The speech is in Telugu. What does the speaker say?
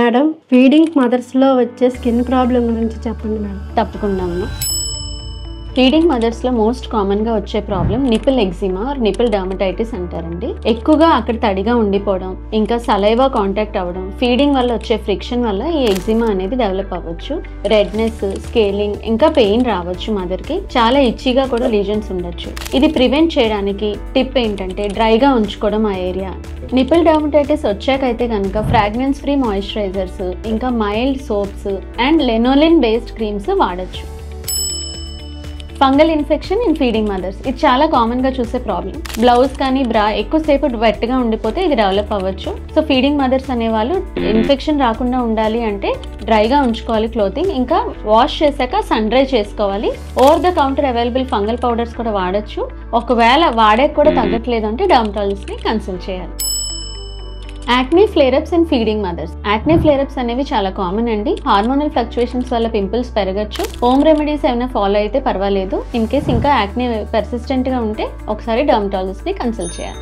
మేడం, ఫీడింగ్ మదర్స్లో వచ్చే స్కిన్ ప్రాబ్లం గురించి చెప్పండి మేడం. తప్పకుండా. ఫీడింగ్ మదర్స్ లో మోస్ట్ కామన్ గా వచ్చే problem nipple eczema or nipple dermatitis అంటారండి. ఎక్కువగా అక్కడ తడిగా ఉండిపోవడం, ఇంకా సలైవా కాంటాక్ట్ అవ్వడం, ఫీడింగ్ వల్ల వచ్చే ఫ్రిక్షన్ వల్ల ఈ ఎగ్జిమా అనేది డెవలప్ అవ్వచ్చు. రెడ్నెస్, స్కేలింగ్, ఇంకా పెయిన్ రావచ్చు. మదర్ కి చాలా ఇచ్చిగా కూడా లీజన్స్ ఉండొచ్చు. ఇది ప్రివెంట్ చేయడానికి టిప్ ఏంటంటే డ్రైగా ఉంచుకోవడం ఆ ఏరియా. నిపిల్ డర్మటైటిస్ వచ్చాకైతే కనుక ఫ్రాగ్రెన్స్ ఫ్రీ మాయిశ్చరైజర్స్, ఇంకా mild soaps and lanolin based creams వాడచ్చు. Fungal infection in feeding mothers, ఇది చాలా కామన్ గా చూసే ప్రాబ్లం. బ్లౌజ్ కానీ బ్రా ఎక్కువసేపు వెట్ గా ఉండిపోతే ఇది డెవలప్ అవ్వచ్చు. సో ఫీడింగ్ మదర్స్ అనేవాళ్ళు ఇన్ఫెక్షన్ రాకుండా ఉండాలి అంటే డ్రైగా ఉంచుకోవాలి క్లోతింగ్, ఇంకా వాష్ చేశాక సన్ డ్రై చేసుకోవాలి. Over the counter available fungal powders కూడా వాడచ్చు. ఒకవేళ వాడే కూడా తగ్గట్లేదు అంటే డర్మటాలజిస్ట్ ని కన్సల్ట్ చేయాలి. Acne flareups and feeding mothers. Acne flareups అనేవి చాలా కామన్ అండి. హార్మోనల్ ఫ్లక్చుయేషన్స్ వల్ల పింపుల్స్ పెరగచ్చు. హోమ్ రెమెడీస్ ఏమైనా ఫాలో అయితే పర్వాలేదు. ఇన్ కేస్ ఇంకా యాక్నే పర్సిస్టెంట్ గా ఉంటే ఒకసారి డర్మటాలజిస్ట్ ని కన్సల్ట్ చేయాలి.